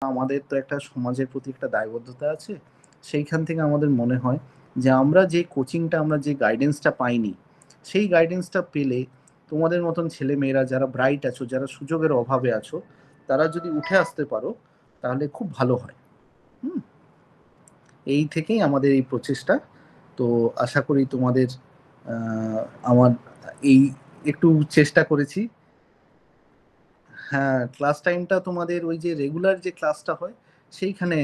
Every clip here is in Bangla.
আমাদের তো একটা সমাজের প্রতি একটা দায়বদ্ধতা আছে। সেইখান থেকে আমাদের মনে হয় যে আমরা যে কোচিংটা আমরা যে গাইডেন্সটা পাইনি, সেই গাইডেন্সটা পেলে তোমাদের মতন ছেলেমেয়েরা যারা ব্রাইট আছো, যারা সুযোগের অভাবে আছো, তারা যদি উঠে আসতে পারো তাহলে খুব ভালো হয়। হুম। এই থেকেই আমাদের এই প্রচেষ্টা। তো আশা করি তোমাদের আমার এই একটু চেষ্টা করেছি। হ্যাঁ, ক্লাস টাইমটা তোমাদের ওই যে রেগুলার যে ক্লাসটা হয় সেইখানে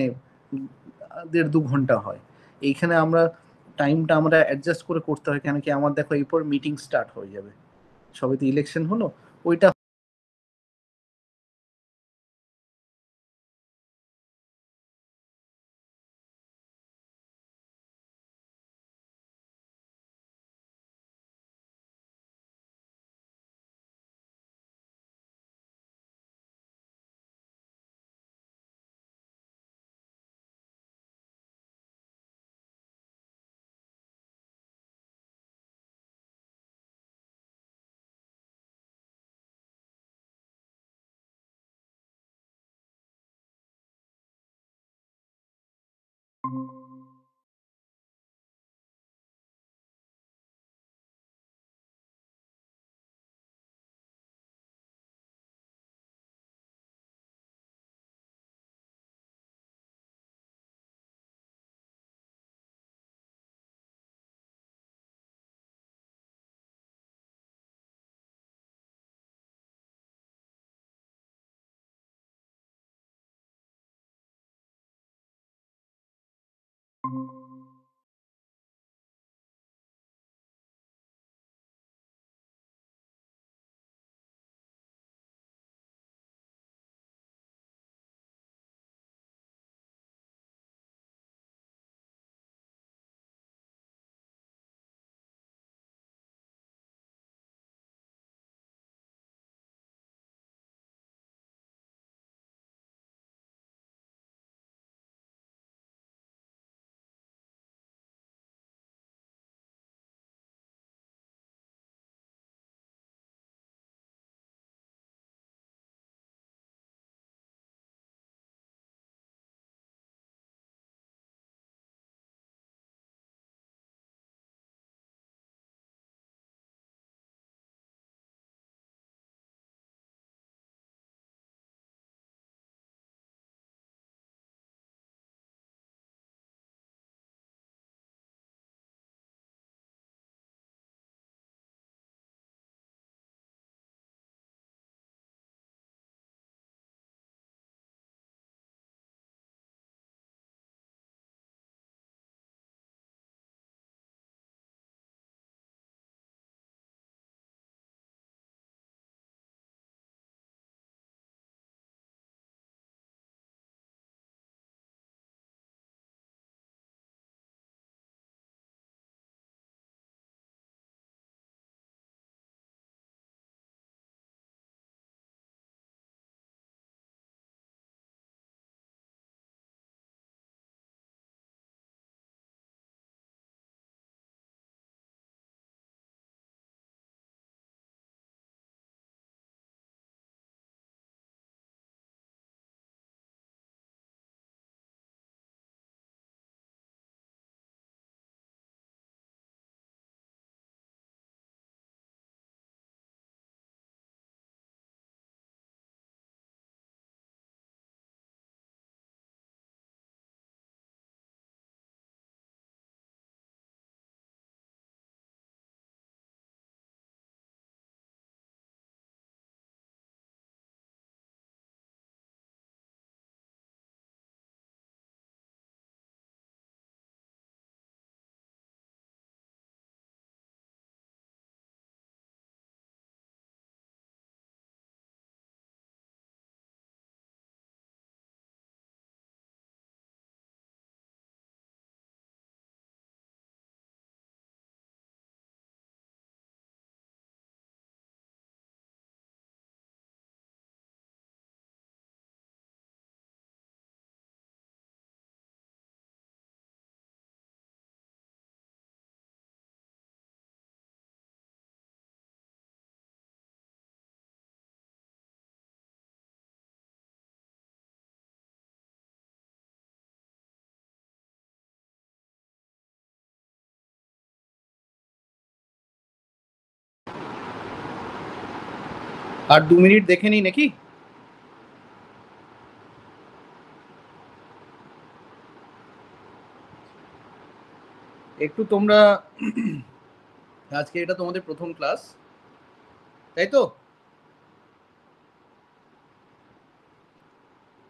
1.5-2 ঘন্টা হয়। এইখানে আমরা টাইমটা আমরা অ্যাডজাস্ট করে করতে হয়, কেন কি আমার দেখো এরপর মিটিং স্টার্ট হয়ে যাবে, সবে তো ইলেকশন হলো, ওইটা আর 2 মিনিট দেখে নিই নাকি? একটু তোমরা আজকে এটা তোমাদের প্রথম ক্লাস, তাই তো?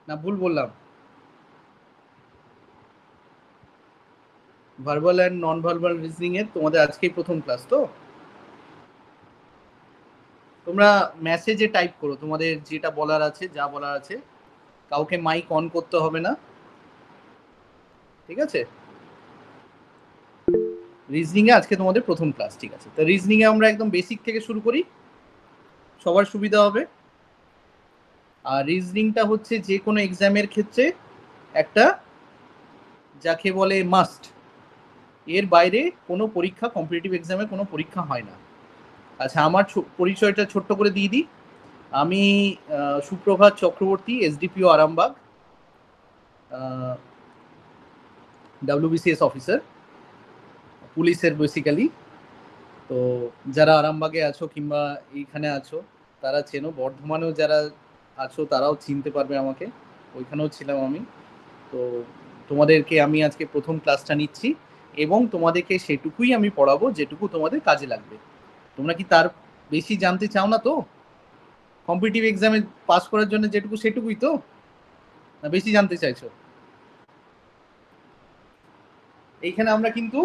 না ভুল বললাম? Verbal and non verbal reasoning এর তোমাদের আজকেই প্রথম ক্লাস তো? তোমরা মেসেজে টাইপ করো তোমাদের যেটা বলার আছে, যা বলার আছে। কাউকে মাইক অন করতে হবে না, ঠিক আছে? রিজনিং এ আজকে তোমাদের প্রথম ক্লাস, ঠিক আছে? তো রিজনিং এ আমরা একদম বেসিক থেকে শুরু করি, সবার সুবিধা হবে। আর রিজনিংটা হচ্ছে যে কোনো এক্সামের ক্ষেত্রে একটা, যাকে বলে মাস্ট। এর বাইরে কোনো পরীক্ষা, কম্পিটিটিভ এক্সামে কোনো পরীক্ষা হয় না। আচ্ছা, আমার পরিচয়টা ছোট্ট করে দিয়ে দিই। আমি সুপ্রভাত Chakraborty, SDPO Arambagh, WBCS officer, পুলিশের বেসিক্যালি। তো যারা আরামবাগে আছো কিংবা এইখানে আছো তারা চেনো, বর্ধমানেও যারা আছো তারাও চিনতে পারবে আমাকে, ওইখানেও ছিলাম আমি। তো তোমাদেরকে আমি আজকে প্রথম ক্লাসটা নিচ্ছি এবং তোমাদেরকে সেটুকুই আমি পড়াবো যেটুকু তোমাদের কাজে লাগবে। তোমরা কি তার বেশি জানতে চাও না তো? কম্পিটিটিভ এক্সামে পাস করার জন্য যেটুকু সেটুকুই তো, না বেশি জানতে চাইছো? এইখানে আমরা কিন্তু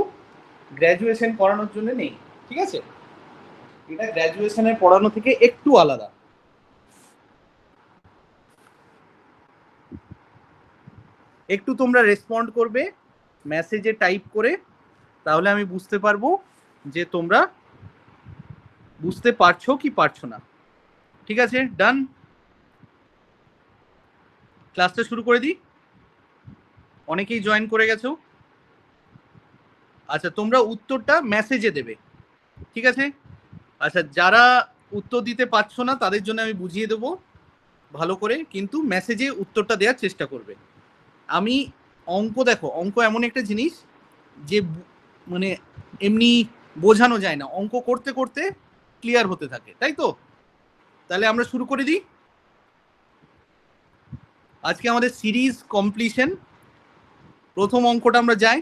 গ্র্যাজুয়েশন করানোর জন্য নেই, ঠিক আছে? এটা গ্র্যাজুয়েশনের পড়ানো থেকে একটু আলাদা। একটু তোমরা রেসপন্ড করবে মেসেজে টাইপ করে, তাহলে আমি বুঝতে পারবো যে তোমরা বুঝতে পারছো কি পারছো না। ঠিক আছে, ডান। ক্লাসটা শুরু করে দিই। অনেকেই জয়েন করে গেছো। আচ্ছা, তোমরা উত্তরটা মেসেজে দেবে, ঠিক আছে? আচ্ছা, যারা উত্তর দিতে পারছো না তাদের জন্য আমি বুঝিয়ে দেবো ভালো করে, কিন্তু মেসেজে উত্তরটা দেওয়ার চেষ্টা করবে। আমি অঙ্ক, দেখো অঙ্ক এমন একটা জিনিস যে মানে এমনি বোঝানো যায় না, অঙ্ক করতে করতে ক্লিয়ার হতে থাকে, তাই তো? তাহলে আমরা শুরু করে দিই। আজকে আমাদের সিরিজ কমপ্লিশন, প্রথম অঙ্কটা আমরা যাই।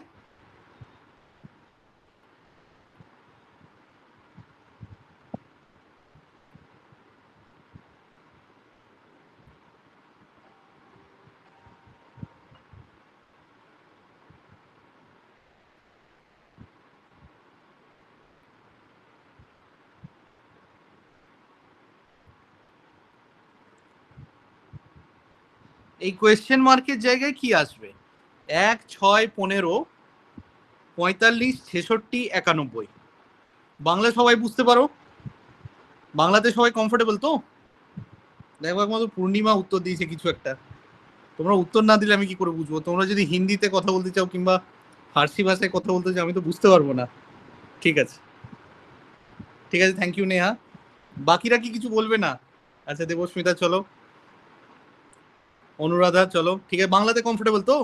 এই কোয়েশ্চেন মার্কের জায়গায় কি আসবে? 1, 6, 15, 45, 66, 91। বাংলা সবাই বুঝতে পারো? বাংলাতে সবাই কমফোর্টেবল তো? দেখো একমাত্র পূর্ণিমা উত্তর দিয়েছে কিছু একটা। তোমরা উত্তর না দিলে আমি কি করে বুঝবো? তোমরা যদি হিন্দিতে কথা বলতে চাও কিংবা ফার্সি ভাষায় কথা বলতে চাও, আমি তো বুঝতে পারবো না। ঠিক আছে, ঠিক আছে, থ্যাংক ইউ নেহা। বাকিরা কি কিছু বলবে না? আচ্ছা, দেবস্মিতা চলো, অনুরাধা চলো, ঠিক আছে, বাংলাতে কমফোর্টেবল তো?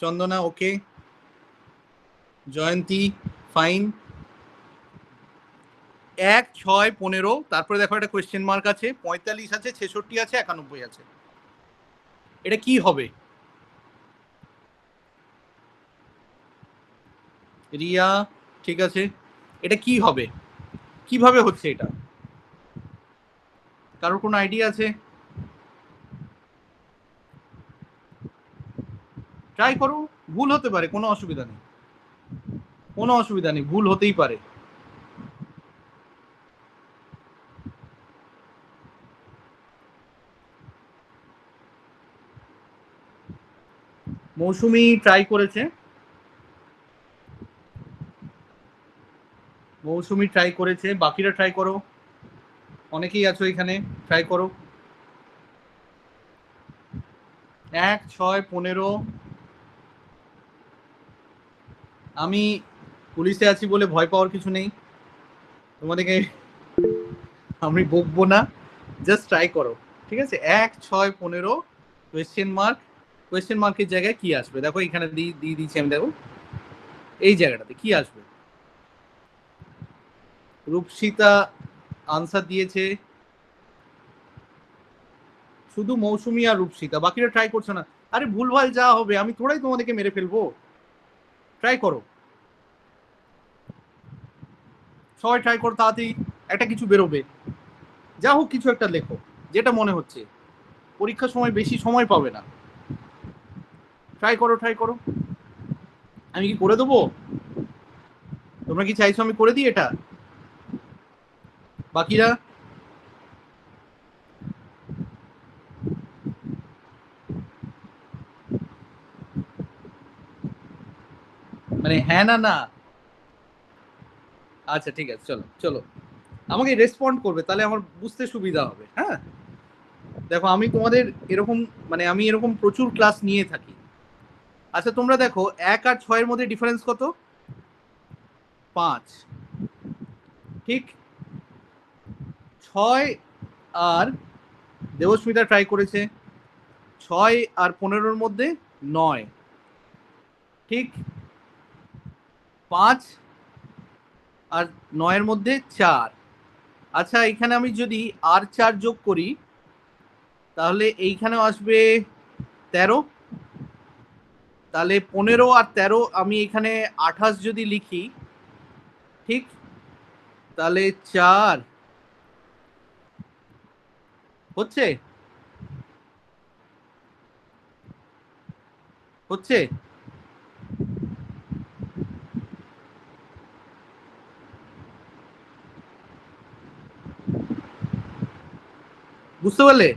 চন্দনা ওকে, জয়ন্তী ফাইন। 1, 6, 15, তারপরে দেখো একটা কোয়েশ্চেন মার্ক আছে, 45 আছে, 66 আছে, 91 আছে। এটা কি হবে? রিয়া, ঠিক আছে, এটা কি হবে? কিভাবে হচ্ছে এটা? কারোর কোনো আইডিয়া আছে? ট্রাই করো, ভুল হতে পারে, কোনো অসুবিধা নেই, কোনো অসুবিধা নেই, ভুল হতেই পারে। মৌসুমি ট্রাই করেছে, মৌসুমি ট্রাই করেছে, বাকিরা ট্রাই করো, অনেকেই আছো এখানে, ট্রাই করো। 1, 6, 15, আমি পুলিশে আছি বলে ভয় পাওয়ার কিছু নেই, তোমাদেরকে আমি বকবো না, জাস্ট ট্রাই করো, ঠিক আছে? 1, 6, 15, কোয়েশ্চেন মার্ক, কোয়েশ্চেন মার্কের জায়গায় কি আসবে? দেখো এখানে দিয়ে দিচ্ছি আমি, দেখো এই জায়গাটাতে কি আসবে। রূপসিতা আনসার দিয়েছে, শুধু মৌসুমী আর রূপসিতা, বাকিরা ট্রাই করছে না। আরে ভুলভাল যা হবে আমি থোড়াই তোমাদেরকে মেরে ফেলবো, ট্রাই করো, সবাই ট্রাই করো, তাড়াতাড়ি একটা কিছু বেরোবে, যা হোক কিছু একটা লেখো যেটা মনে হচ্ছে, পরীক্ষার সময় বেশি সময় পাবে না, ট্রাই করো ট্রাই করো। আমি কি করে দেবো? তোমরা কি চাইছো আমি করে দিই এটা? বাকিরা মানে হ্যাঁ না না? আচ্ছা ঠিক আছে, চলো চলো, আমাকে রেসপন্ড করবে তাহলে আমার বুঝতে সুবিধা হবে। হ্যাঁ দেখো আমি তোমাদের এরকম মানে আমি এরকম প্রচুর ক্লাস নিয়ে থাকি। আচ্ছা তোমরা দেখো 1 আর 6 এর মধ্যে ডিফারেন্স কত? 5। ঠিক, 6 আর দেবস্মিতা ট্রাই করেছে, 6 আর 15-র মধ্যে 9। ঠিক, 5 আর 9-এর মধ্যে 4। আচ্ছা এখানে আমি যদি আর 4 যোগ করি তাহলে এইখানেও আসবে 13। তাহলে 15 আর 13 আমি এখানে 28 যদি লিখি, ঠিক, তাহলে 4 হচ্ছে হচ্ছে বুঝতে পারলে?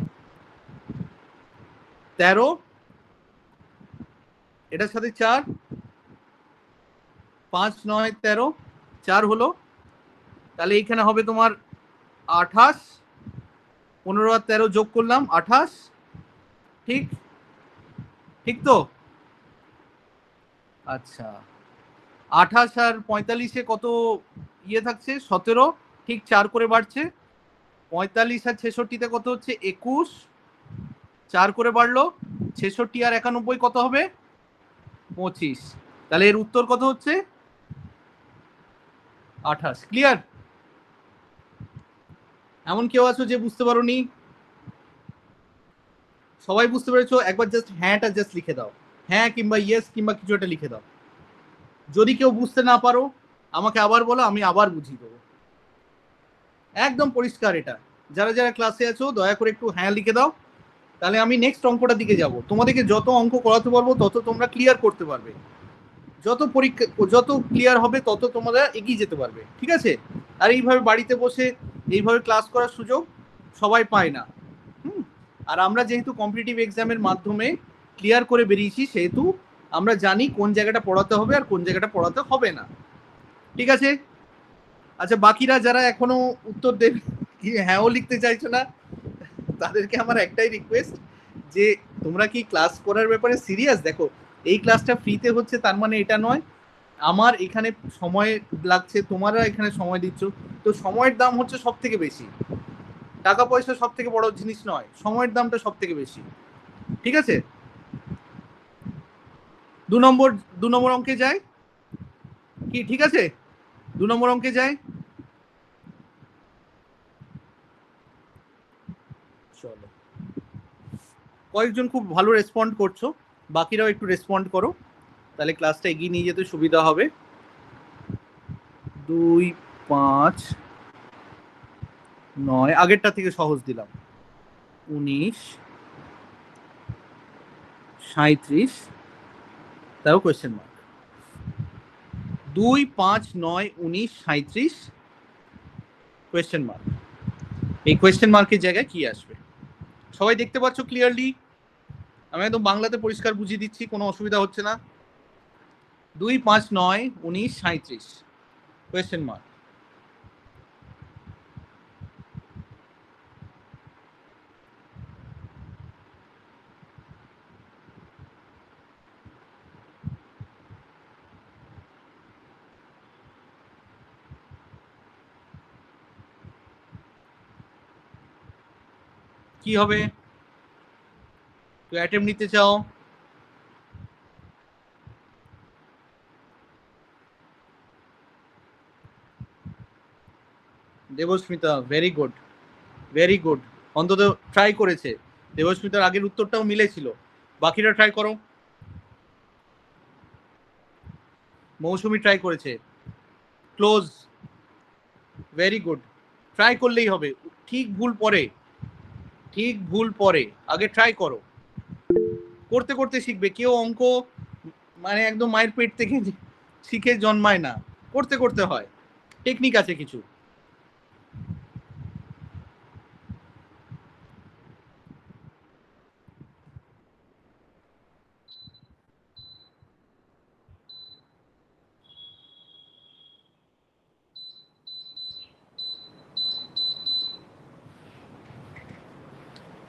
13 এটার সাথে 4, 5 9 13, 4 হলো। তাহলে এইখানে হবে তোমার 28, 15 আর 13 যোগ করলাম 28। ঠিক, ঠিক তো? আচ্ছা 28 আর 45-এ কত ইয়ে থাকছে? 17। ঠিক 4 করে বাড়ছে। 45 আর 66-তে কত হচ্ছে? 21, 4 করে বাড়লো। 66 আর 91 কত হবে? 25। তাহলে এর উত্তর কত হচ্ছে? 28। ক্লিয়ার? এমন কেউ আছো যে বুঝতে পারোনি? সবাই বুঝতে পেরেছো? একবার জাস্ট হ্যাঁটা জাস্ট লিখে দাও, হ্যাঁ কিংবা ইয়েস কিংবা কিছু একটা লিখে দাও। যদি কেউ বুঝতে না পারো আমাকে আবার বলো, আমি আবার বুঝিয়ে দেবো। একদম পরিষ্কার এটা। যারা যারা ক্লাসে আছো দয়া করে একটু হ্যাঁ লিখে দাও, তাহলে আমি নেক্সট অঙ্কটার দিকে যাব। তোমাদেরকে যত অঙ্ক করাতে পারবো তত তোমরা ক্লিয়ার করতে পারবে, যত পরীক্ষা যত ক্লিয়ার হবে তত তোমরা এগিয়ে যেতে পারবে। ঠিক আছে? আর এইভাবে বাড়িতে বসে এইভাবে ক্লাস করার সুযোগ সবাই পায় না। আর আমরা যেহেতু কম্পিটিটিভ এক্সামের মাধ্যমে ক্লিয়ার করে বেরিয়েছি সেহেতু আমরা জানি কোন জায়গাটা পড়াতে হবে আর কোন জায়গাটা পড়াতে হবে না। ঠিক আছে? আচ্ছা বাকিরা যারা এখনো উত্তর দেবে কি হ্যাঁও লিখতে চাইছো না, তাদেরকে আমার একটাই রিকোয়েস্ট যে তোমরা কি ক্লাস করার ব্যাপারে সিরিয়াস? দেখো এই ক্লাসটা ফ্রিতে হচ্ছে তার মানে এটা নয় আমার এখানে সময় লাগছে, তোমরা এখানে সময় দিচ্ছ, তো সময়ের দাম হচ্ছে সব থেকে বেশি। টাকা পয়সা সব থেকে বড় জিনিস নয়, সময়ের দামটা সব থেকে বেশি। ঠিক আছে? 2 নম্বর 2 নম্বর অঙ্কে যায় কি? ঠিক আছে, 2 নম্বর অঙ্কে যায়। চলো, কয়েকজন খুব ভালো রেসপন্ড করছো, বাকিরাও একটু রেসপন্ড করো, তাহলে ক্লাসটা এগিয়ে নিয়ে যেতে সুবিধা হবে। 2 5 9, আগেরটা থেকে সহজ দিলাম। 19 37, তাও কোয়েশ্চেন মার্ক। 2 5 9 19 37 question mark. এই কোয়েশ্চেন মার্কের জায়গায় কি আসবে? সবাই দেখতে পাচ্ছ ক্লিয়ারলি? আমি একদম বাংলাতে পরিষ্কার বুঝিয়ে দিচ্ছি, কোনো অসুবিধা হচ্ছে না। 2 5 9 19 37 কোয়েশ্চেন মার্ক। কি হবে? তুই অ্যাটেম্প নিতে চাও? Debasmita very good, very good, অন্তত ট্রাই করেছে। দেবস্মিতার আগের উত্তরটাও মিলেছিল। বাকিরা ট্রাই করো। মৌসুমি ট্রাই করেছে, ক্লোজ, ভেরি গুড। ট্রাই করলেই হবে, ঠিক ভুল পরে, ঠিক ভুল পরে, আগে ট্রাই করো। করতে করতে শিখবে, কেউ অঙ্ক মানে একদম মায়ের পেট থেকে শিখে জন্মায় না, করতে করতে হয়, টেকনিক আছে কিছু।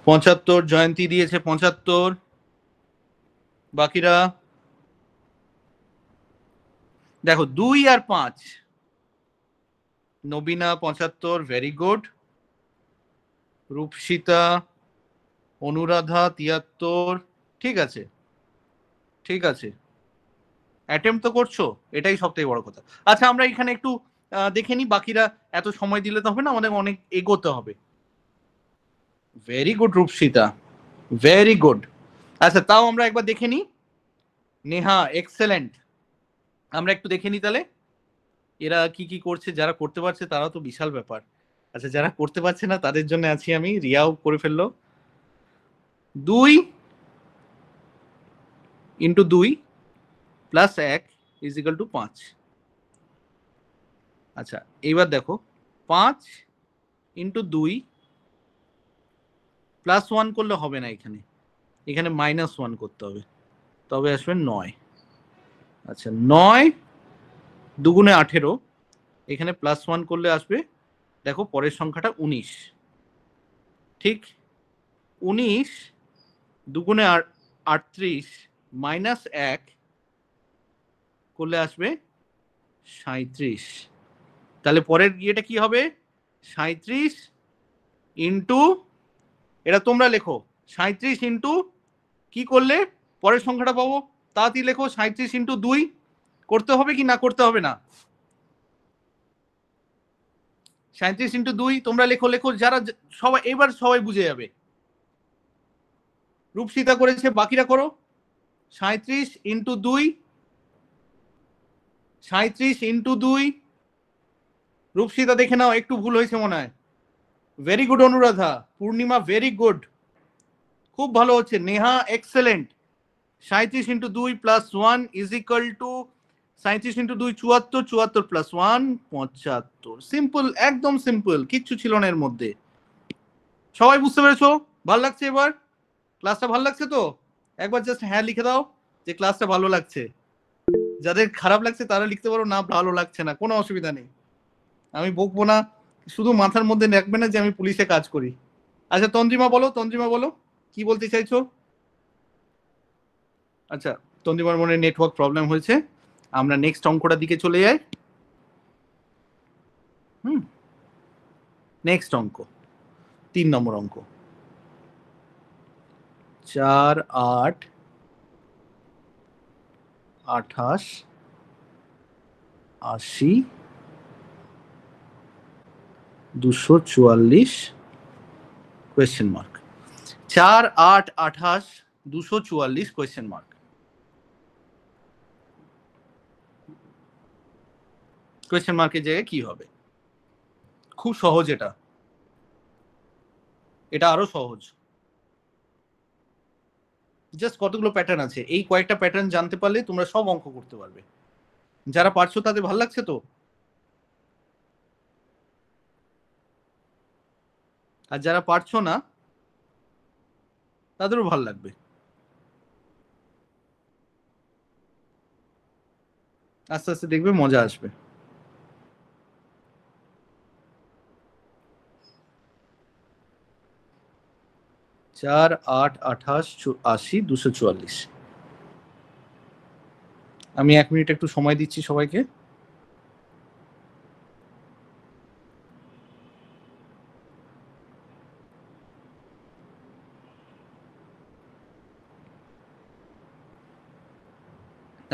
পঁচাত্তর, জয়ন্তী দিয়েছে 75, বাকিরা দেখো 2 আর 5, নবীনা 75, ভেরি গুড। রূপসিতা, অনুরাধা 73, ঠিক আছে ঠিক আছে, অ্যাটেম্প তো করছো, এটাই সবথেকে বড় কথা। আচ্ছা আমরা এখানে একটু দেখে নিই, বাকিরা এত সময় দিলে তো হবে না, আমাদের অনেক এগোতে হবে। Very good Rupsita, very good. আচ্ছা তাও আমরা একবার দেখে নিই। নেহা এক্সেলেন্ট, আমরা একটু দেখে নিই তাহলে এরা কি কি করছে। যারা করতে পারছে তারা তো বিশাল ব্যাপার। আচ্ছা যারা করতে পারছে না তাদের জন্য আছি আমি। রিয়াও করে ফেললো। 2 into 2 plus 1 is equal two 5। আচ্ছা এইবার দেখো 5 ইন্টু 2 প্লাস 1 করলে হবে না, এখানে এখানে মাইনাস 1 করতে হবে, তবে আসবে 9। আচ্ছা 9 দুগুণে 18, এখানে প্লাস 1 করলে আসবে, দেখো পরের সংখ্যাটা 19, ঠিক। 19 দুগুণে 38 মাইনাস 1 করলে আসবে 37। তাহলে পরের ইয়েটা কি হবে? 37 ইন্টু, এটা তোমরা লেখো, 37 ইন্টু কি করলে পরের সংখ্যাটা পাবো, তাড়াতাড়ি লেখো। 37 ইন্টু 2 করতে হবে কি না করতে হবে না? 37 ইন্টু 2 তোমরা লেখো লেখো, যারা সবাই এবার সবাই বুঝে যাবে। রূপসিতা করেছে, বাকিরা করো। 37 ইন্টু 2, 37 ইন্টু 2, রূপসিতা দেখে নাও, একটু ভুল হয়েছে মনে হয়। Very good Anuradha. Purnima very good, খুব ভালো হচ্ছে। Neha excellent. 37 into 2 plus 1 is equal to 37 into 2 74, 74 plus 1 75। Simple, একদম সিম্পল, কিচ্ছু ছিল না এর মধ্যে। সবাই বুঝতে পেরেছো? ভালো লাগছে এবার? ক্লাসটা ভালো লাগছে তো? একবার জাস্ট হ্যাঁ লিখে দাও যে ক্লাসটা ভালো লাগছে। যাদের খারাপ লাগছে তারা লিখতে পারো না ভালো লাগছে না, কোনো অসুবিধা নেই, আমি বকবো না। শুধু মাথার মধ্যে রাখবে না যে আমি পুলিশে কাজ করি। আচ্ছা তন্দ্রিমা বলো, তন্দ্রিমা বলো কি বলতে চাইছো? আচ্ছা তন্দ্রিমার মনে নেটওয়ার্ক প্রবলেম হয়েছে, আমরা নেক্সট অঙ্কটার দিকে চলে যাই। নেক্সট অঙ্ক 3 নম্বর অঙ্ক। 4 8 28 80 244 question mark. 4 8 28 244 question mark. Question মার্কের জায়গায় কি হবে? খুব সহজ, এটা এটা আরো সহজ। জাস্ট কতগুলো প্যাটার্ন আছে, এই কয়েকটা প্যাটার্ন জানতে পারলে তোমরা সব অঙ্ক করতে পারবে। যারা পারছো তাদের ভালো লাগছে তো? আর যারা পারছো না তাদেরও ভালো লাগবে। আস্তে আস্তে দেখবে মজা আসবে। চার আট 28 80 244। আমি 1 মিনিট একটু সময় দিচ্ছি সবাইকে।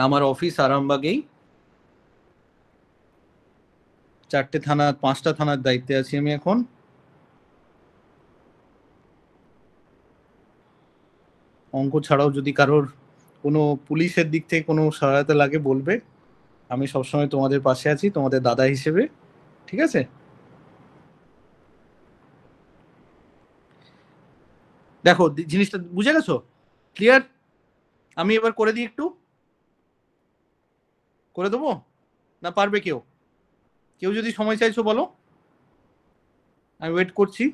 আমার অফিস আরামবাগেই, 4টে থানা 5টা থানার দায়িত্বে আছি আমি এখন। অঙ্ক ছাড়াও যদি কারোর কোনো পুলিশের দিক থেকে কোনো সহায়তা লাগে বলবে, আমি সবসময় তোমাদের পাশে আছি তোমাদের দাদা হিসেবে, ঠিক আছে? দেখো জিনিসটা বুঝে গেছো? ক্লিয়ার? আমি এবার করে দিই, একটু করে দেবো না পারবে কেউ? কেউ যদি সময় চাইছো বলো, আমি ওয়েট করছি।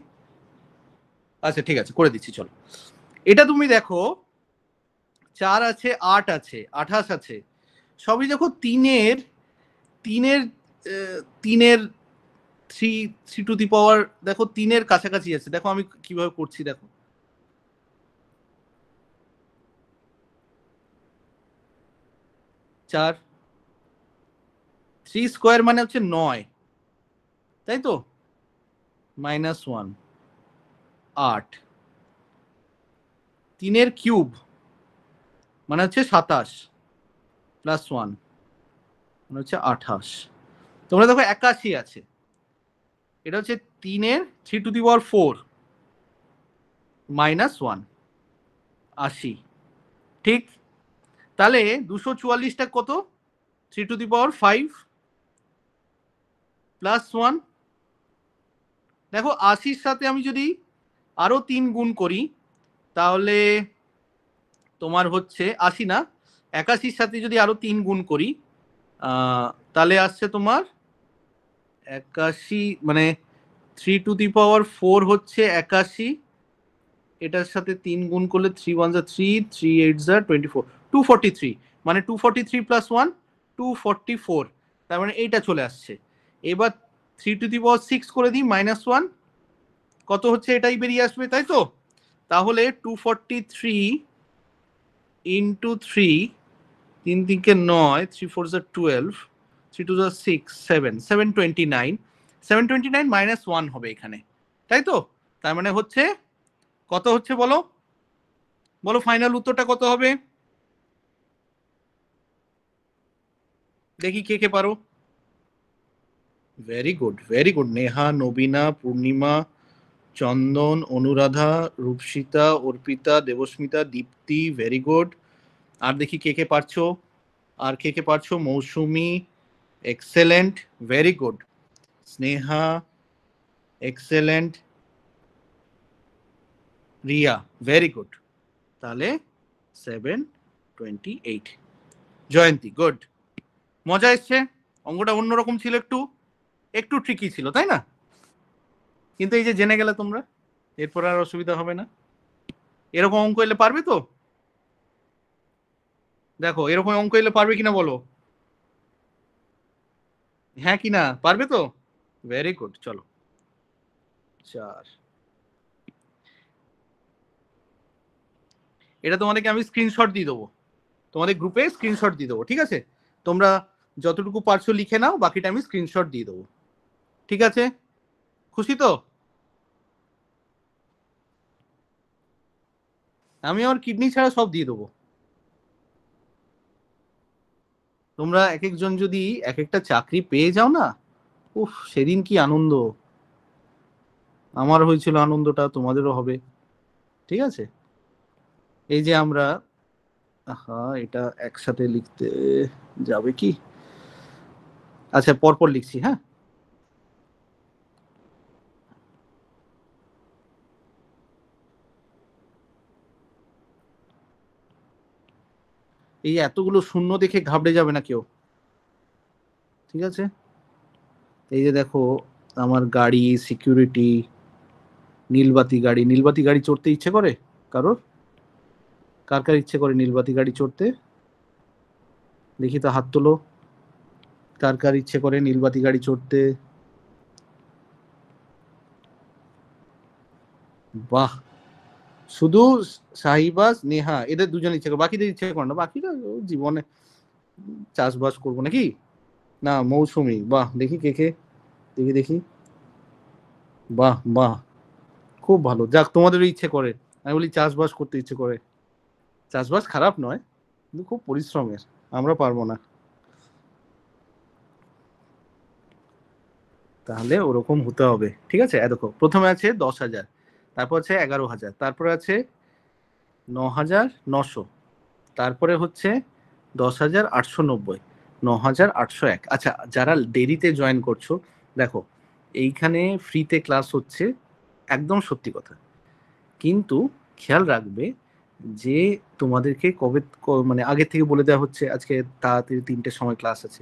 আচ্ছা ঠিক আছে, করে দিচ্ছি, চলো। এটা তুমি দেখো 4 আছে, 8 আছে, 28 আছে, সবই দেখো তিনের তিনের তিনের থ্রি থ্রি টু দি পাওয়ার দেখো তিনের কাছাকাছি আছে। দেখো আমি কিভাবে করছি, দেখো 4 3 স্কোয়ার মানে হচ্ছে 9, তাই তো? -1 8, তিনের কিউব মানে হচ্ছে 27 +1 মানে হচ্ছে 28। তোমরা দেখো 81 আছে, এটা হচ্ছে তিনের 3 টু দি পাওয়ার 4 -1 80, ঠিক? তাহলে 244টা কত? 3 টু দি পাওয়ার 5 +1। দেখো 80-র সাথে আমি যদি আরো 3 গুণ করি তাহলে তোমার হচ্ছে 80 না, 81-র সাথে যদি আরো 3 গুণ করি তাহলে আসছে তোমার 81, মানে 3 টু দি পাওয়ার 4 হচ্ছে 81, এটার সাথে 3 গুণ করলে 3 1 যা 3, 3 8 যা 24, 243, মানে 243 + 1 244, তার মানে এইটা চলে আসছে। এবার 3 টু দি পাওয়ার 6 করে দিই -1, কত হচ্ছে এটাই বেরিয়ে আসবে, তাই তো? তাহলে 243 ইন্টু 3, 3 3 9, 3 4 12, 3 2 6 7, 729, 729 -1 হবে এখানে, তাই তো? তার মানে হচ্ছে কত হচ্ছে বলো, বলো ফাইনাল উত্তরটা কত হবে? দেখি কে কে পারো। Very good, very good. Neha, Nabina, Purnima, Chandan, Anuradha, Rupsita, Arpita, Debasmita, Dipti, very good. আর দেখি কে কে পারছো, আর কে কে পারছো? Mousumi, excellent, very good. Sneha, excellent. Riya, very good. তাহলে 728। জয়ন্তী, গুড। মজা এসছে, অঙ্কটা অন্যরকম ছিল, একটু একটু ট্রিকি ছিল, তাই না? কিন্তু এই যে জেনে গেলে তোমরা, এরপর আর অসুবিধা হবে না। এরকম অঙ্ক এলে পারবে তো? দেখো এরকম অঙ্ক এলে পারবে কিনা বলো, হ্যাঁ কি না, পারবে তো? ভেরি গুড, চলো 4। এটা তোমাদেরকে আমি স্ক্রিনশট দিয়ে দেবো, তোমাদের গ্রুপে স্ক্রিনশট দিয়ে দেবো, ঠিক আছে? তোমরা যতটুকু পারছো লিখে নাও, বাকিটা আমি স্ক্রিনশট দিয়ে দেবো, ঠিক আছে? খুশি তো? আমি আমার কিডনি ছাড়া সব দিয়ে দেবো। তোমরা এক একজন যদি এক একটা চাকরি পেয়ে যাও না, উফ সেদিন কি আনন্দ! আমার হয়েছিল আনন্দটা, তোমাদেরও হবে, ঠিক আছে? এই যে আমরা, হ্যাঁ এটা একসাথে লিখতে যাবে কি? আচ্ছা পরপর লিখছি, হ্যাঁ। এই এতগুলো শূন্য দেখে ঘাবড়ে যাবে না কেউ, ঠিক আছে? এই যে দেখো আমার গাড়ি, সিকিউরিটি, নীলবাতি গাড়ি। নীলবাতি গাড়ি চড়তে ইচ্ছে করে কারোর? কার কার ইচ্ছে করে নীলবাতি গাড়ি চড়তে? দেখি তো হাত তোলো, কার কার ইচ্ছে করে নীলবাতি গাড়ি চড়তে? বাহ, শুধু শাহিবাজ, নেহা এদের দুজন ইচ্ছে করে, বাকিদের ইচ্ছে করে না। বাকিরা জীবনে চাষবাস করবো নাকি? না মৌসুমি, বাহ, দেখি কে কে, দেখি দেখি, বাহ বাহ, খুব ভালো। যাক তোমাদেরও ইচ্ছে করে, আমি বলি চাষবাস করতে ইচ্ছে করে। চাষবাস খারাপ নয়, কিন্তু খুব পরিশ্রমের, আমরা পারবো না। তাহলে ওরকম হতে হবে, ঠিক আছে? দেখো প্রথমে আছে 10,000, তারপর আছে 11,000, তারপর আছে 9,900, তারপরে হচ্ছে 10,890, 9,801। আচ্ছা, যারা দেরিতে জয়েন করছো, দেখো এইখানে ফ্রিতে ক্লাস হচ্ছে, একদম সত্যি কথা, কিন্তু খেয়াল রাখবে যে তোমাদেরকে মানে আগে থেকে বলে দেওয়া হচ্ছে আজকে তাড়াতাড়ি 3টের সময় ক্লাস আছে।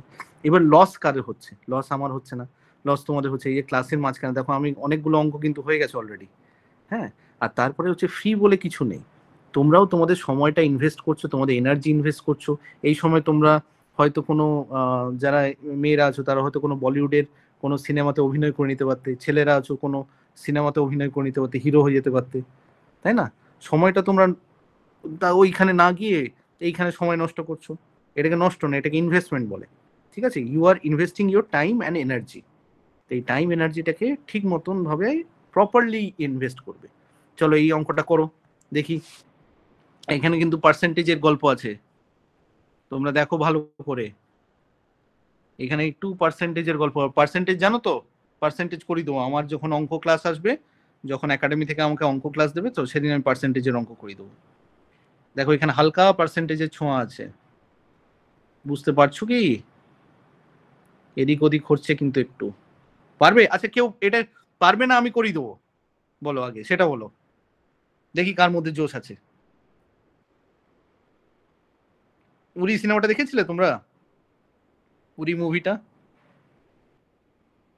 এবার লস কাদের হচ্ছে? লস আমার হচ্ছে না, লস তোমাদের হচ্ছে। এই যে ক্লাসের মাঝখানে দেখো আমি অনেকগুলো অঙ্ক কিন্তু হয়ে গেছে অলরেডি, হ্যাঁ। আর তারপরে হচ্ছে ফ্রি বলে কিছু নেই, তোমরাও তোমাদের সময়টা ইনভেস্ট করছো, তোমাদের এনার্জি ইনভেস্ট করছো। এই সময় তোমরা হয়তো কোনো যারা মেয়েরা আছো তারা হয়তো কোনো বলিউডের কোনো সিনেমাতে অভিনয় করে নিতে পারতে, ছেলেরা আছো কোনো সিনেমাতে অভিনয় করে নিতে পারতে, হিরো হয়ে যেতে পারতে, তাই না? সময়টা তোমরা ওইখানে না গিয়ে এইখানে সময় নষ্ট করছো। এটাকে নষ্ট না, এটাকে ইনভেস্টমেন্ট বলে। ঠিক আছে, you are investing your time and energy. এই টাইম এনার্জিটাকে ঠিক মতন ভাবে প্রপারলি ইনভেস্ট করবে। চলো এই অঙ্কটা করো দেখি। এখানে কিন্তু পার্সেন্টেজের গল্প আছে, তোমরা দেখো ভালো করে। এখানে একটু পার্সেন্টেজের গল্প, পার্সেন্টেজ জানো তো? পার্সেন্টেজ করি দেবো আমার যখন অঙ্ক ক্লাস আসবে, যখন একাডেমি থেকে আমাকে অঙ্ক ক্লাস দেবে, তো সেদিন আমি পার্সেন্টেজের অঙ্ক করে দেবো। দেখো এখানে হালকা পার্সেন্টেজের ছোঁয়া আছে, বুঝতে পারছো কি? এদিক ওদিক হচ্ছে কিন্তু একটু। পারবে? আচ্ছা, কেউ এটা পারবে না আমি করি দেবো, বলো আগে সেটা বলো, দেখি কার মধ্যে জোশ আছে। উড়ি সিনেমাটা দেখেছিলে তোমরা? উড়ি মুভিটা?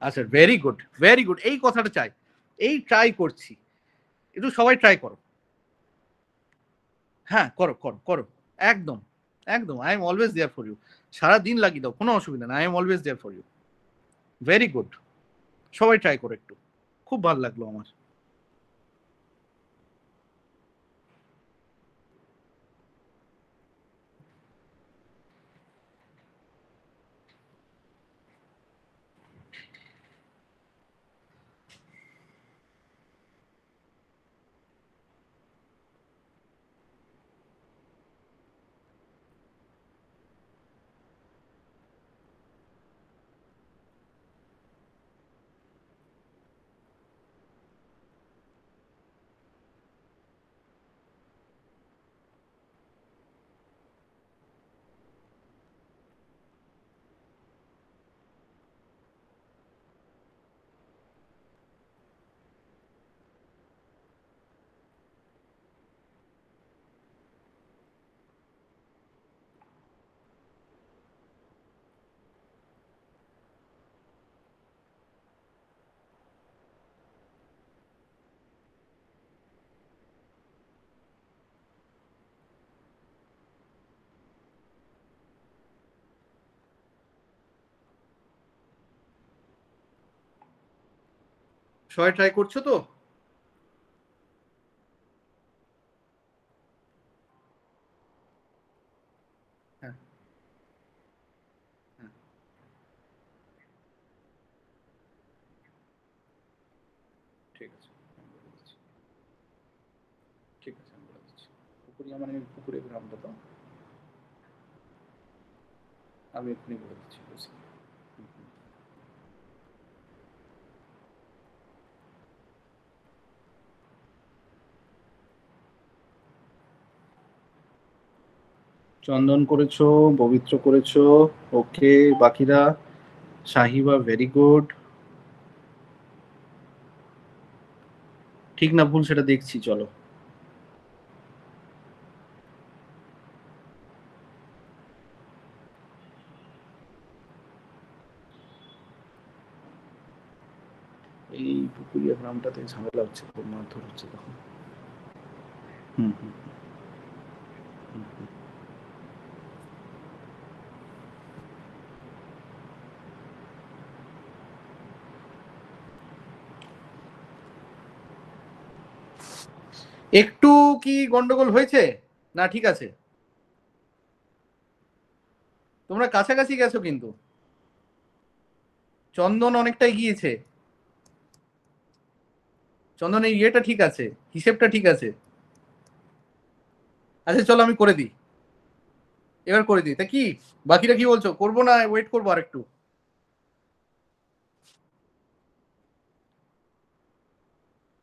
আচ্ছা, ভেরি গুড, ভেরি গুড, এই কথাটা চাই। এই ট্রাই করছি, একটু সবাই ট্রাই করো। হ্যাঁ, করো করো করো, একদম একদম, I am always there for you. সারা দিন লাগিয়ে দাও, কোনো অসুবিধা না, I am always there for you. Very good, সবাই ট্রাই করো একটু, খুব ভালো লাগলো আমার। সবাই ট্রাই করছো তো? হ্যাঁ, হ্যাঁ, ঠিক আছে, আমি বলে দিচ্ছি। ঠিক আছে, আমি বলে দিচ্ছি। পুকুরিয়া মানে পুকুরের গ্রামটা তো, আমি এক্ষুনি বলে দিচ্ছি, বুঝছি। হুম, হুম। চন্দন করেছো, পবিত্র করেছো, ওকে। বাকিরা? Sahiba, very good. ঠিক না ভুল সেটা দেখছি, চলো। এই পুকুরিয়া গ্রামটাতে ঝামেলা হচ্ছে, খুব মারধর হচ্ছে তখন। হুম, হুম, হুম, হুম। একটু কি গন্ডগোল হয়েছে, না ঠিক আছে? তোমরা কাছাকাছি গেছো কিন্তু, চন্দন অনেকটাই গিয়েছে। চন্দনের ইয়েটা ঠিক আছে, হিসেবটা ঠিক আছে। আচ্ছা চলো আমি করে দিই, এবার করে দিই তা কি? বাকিরা কি বলছো, করবো না ওয়েট করবো আর একটু?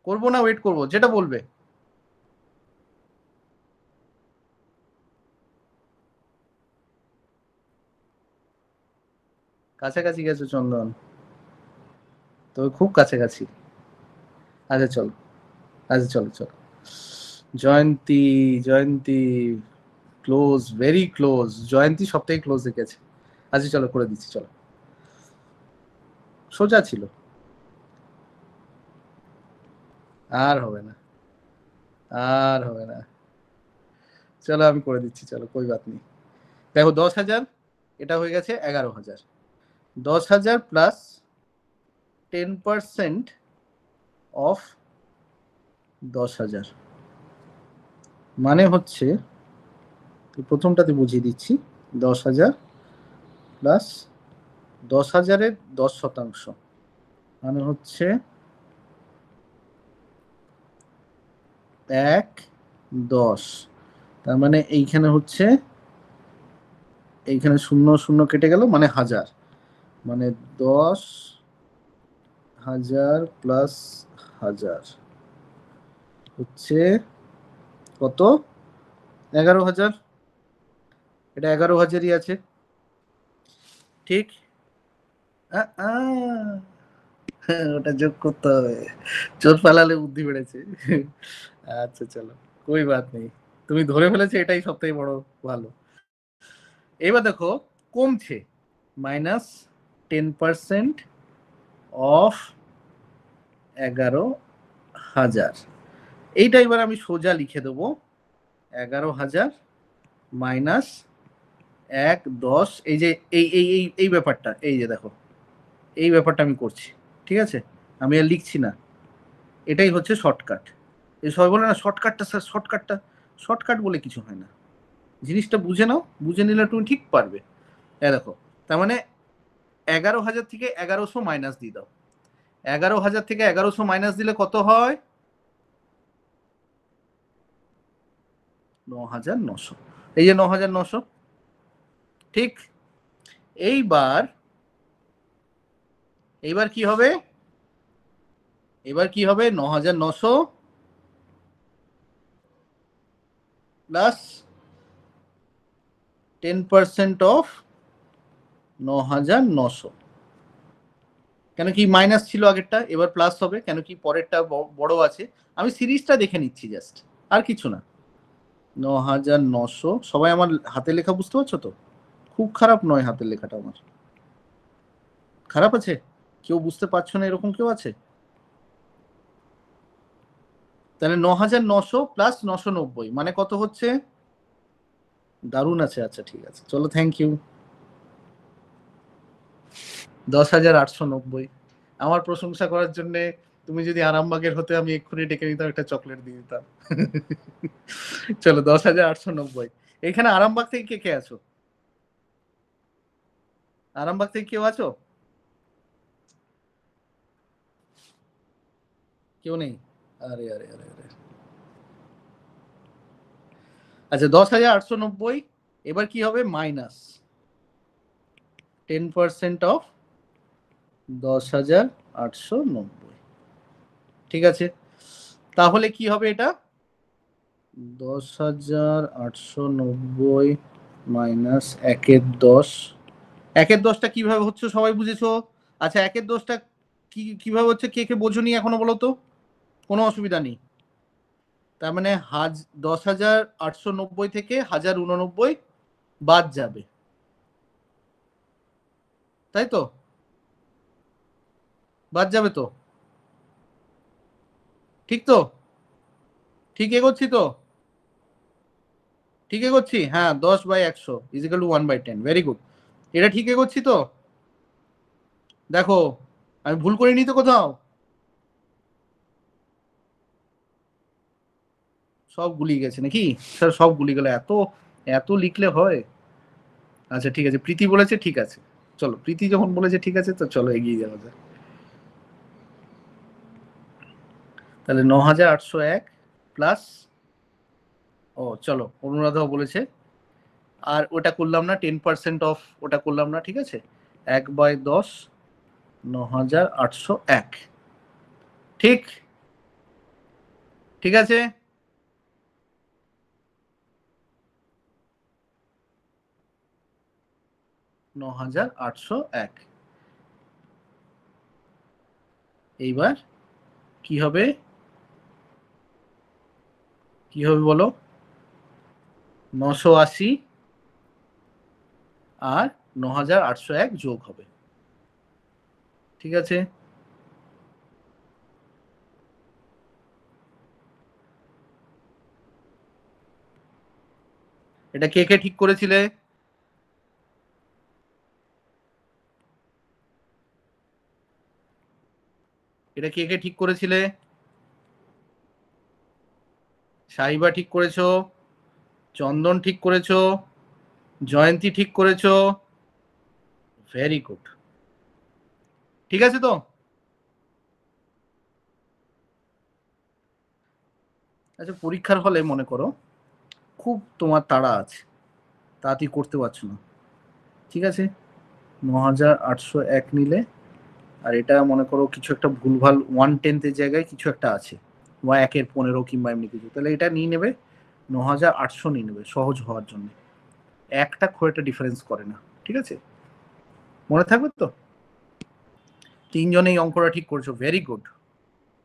করবো না ওয়েট করবো, যেটা বলবে। কাছাকাছি গেছো চন্দন, তবে খুব কাছাকাছি। আচ্ছা চলো, আচ্ছা চলো চলো। জয়ন্তী, জয়ন্তী ক্লোজ, ভেরি ক্লোজ, জয়ন্তী সব থেকে ক্লোজ গেছে। আচ্ছা চলো করে দিচ্ছি, চলো। সোজা ছিল, আর হবে না, আর হবে না। চলো আমি করে দিচ্ছি, চলো কোই বাত নেই। দেখো 10,000, এটা হয়ে গেছে 11,000। 10,000 প্লাস 10% অফ 10,000 মানে হচ্ছে, প্রথমটাতে বুঝিয়ে দিচ্ছি, 10,000 প্লাস 10,000-এর 10% মানে হচ্ছে 1,10। তার মানে এইখানে হচ্ছে, এইখানে শূন্য শূন্য কেটে গেল, মানে 1,000, মানে 10,000 প্লাস 1,000 হচ্ছে কত? 11,000। এটা 11,000-ই আছে, ঠিক। ওটা যোগ করতে হবে, চোর পালালে বুদ্ধি বেড়েছে। আচ্ছা চলো, কই বাত নেই, তুমি ধরে ফেলেছো, এটাই সব থেকে বড় ভালো। এবার দেখো কমছে, -10% অফ 11,000। এইটা এবার আমি সোজা লিখে দেবো, 11,000 মাইনাস 1,10। এই যে এই ব্যাপারটা, এই যে দেখো, এই ব্যাপারটা আমি করছি, ঠিক আছে, আমি আর লিখছি না। এটাই হচ্ছে শর্টকাট। এই সবাই বলে না শর্টকাটটা স্যার, শর্টকাটটা, শর্টকাট বলে কিছু হয় না। জিনিসটা বুঝে নাও, বুঝে নিলে তুমি ঠিক পারবে। দেখো, তার মানে 11,000 থেকে 1100 মাইনাস দিয়ে দাও। 11,000 থেকে 1100 মাইনাস দিলে কত হয়? 9,900। এই যে 9,900, ঠিক। এইবার, এইবার কি হবে? এবার কি হবে? 9,900 প্লাস 10% অফ 9,900। কেন কি মাইনাস ছিল আগেরটা, এবার প্লাস হবে, কেন কি পরেরটা বড় আছে। আমি সিরিজটা দেখে নিচ্ছি জাস্ট, আর কিছু না। 9,900, সবাই আমার হাতে লেখা বুঝতে পারছো তো? খুব খারাপ নয় হাতের লেখাটা আমার, খারাপ আছে? কেউ বুঝতে পারছো না এরকম কেউ আছে? তাহলে 9,900 প্লাস 990 মানে কত হচ্ছে? দারুণ আছে, আচ্ছা ঠিক আছে, চলো থ্যাংক ইউ। 10,890। আমার প্রশংসা করার জন্য তুমি যদি আরামবাগের হতে, আমি এক্ষুনি ডেকে নিতাম, একটা চকলেট দিয়ে দিতাম। চলো 10,890। এখানে আরামবাগ থেকে কে কে আছো? আরামবাগ থেকে কেউ আছো? কেউ নেই? আরে আরে আরে আরে, আচ্ছা 10,890। এবার কি হবে? -10% অফ 10,890, ঠিক আছে। তাহলে কি হবে এটা? 10,890 মাইনাস 1,10। 1,10টা কিভাবে হচ্ছে সবাই বুঝেছো? আচ্ছা 1,10টা কিভাবে হচ্ছে, কে কে বোঝনি এখনো বলো তো? কোনো অসুবিধা নেই। তার মানে 10,890 থেকে 1,089 বাদ যাবে, তাই তো? বাদ যাবে তো, ঠিক তো? ঠিক এগোচ্ছি তো? ঠিক এগোচ্ছি, হ্যাঁ। 10/100 ইজিক্যাল টু 1/10, ভেরি গুড। এটা ঠিক এগোচ্ছি তো? দেখো, আমি ভুল করিনি তো কোথাও? সব গুলিয়ে গেছে নাকি? স্যার সব গুলিয়ে গেল, এত এত লিখলে হয়? আচ্ছা ঠিক আছে, প্রীতি বলেছে ঠিক আছে, চলো প্রীতি যখন বলেছে ঠিক আছে, তো চলো এগিয়ে যাওয়া যায়। তাহলে 9,801 প্লাস, ও চলো অনুরাধাও বলেছে, আর ওটা করলাম না, 10% অফ ওটা করলাম না, ঠিক আছে। 1/10, 9,801, ঠিক, ঠিক আছে। 9,801, এইবার কি হবে, কি হবে বলো? 980 আর 9801 যোগ হবে। ঠিক আছে, এটা কে কে ঠিক করেছিলে? এটা কে কে ঠিক করেছিলে? সাহিবা ঠিক করেছো, চন্দন ঠিক করেছো, জয়ন্তী ঠিক করেছো। Very good. ঠিক আছে তো? আচ্ছা, পরীক্ষার হলে মনে করো খুব তোমার তাড়া আছে, তাড়াতাড়ি করতে পারছো না, ঠিক আছে, 9801 নিলে, আর এটা মনে করো কিছু একটা ভুলভাল 1/10 জায়গায় কিছু একটা আছে, বা 1/15 কিংবা এমনি কিছু, তাহলে এটা নিয়ে নেবে, 9800 নিয়ে নেবে সহজ হওয়ার জন্য। একটা খুব একটা ডিফারেন্স করে না, ঠিক আছে, মনে থাকবে তো? তিনজনে এই অঙ্কটা ঠিক করছো, ভেরি গুড।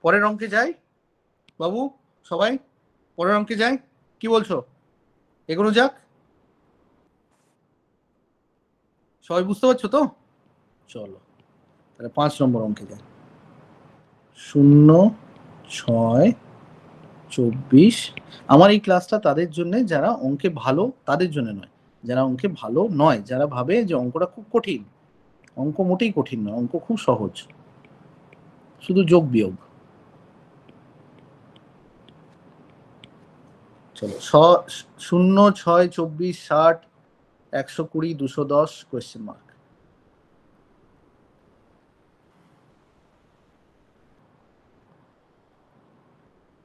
পরের অঙ্কে যাই বাবু, সবাই পরের অঙ্কে যাই, কি বলছো? এগোনো যাক, সবাই বুঝতে পারছো তো? চলো তাহলে 5 নম্বর অঙ্কে যাই। 0, 6, 24। আমার এই ক্লাসটা তাদের জন্য যারা অঙ্কে ভালো, তাদের জন্য নয়, যারা অঙ্কে ভালো নয়, যারা ভাবে যে অঙ্কটা খুব কঠিন। অঙ্ক মোটেই কঠিন নয়, অঙ্ক খুব সহজ, শুধু যোগ বিয়োগ। চলো 0, 6, 24, 60, 120, 210 কোয়েশ্চেন মার্ক।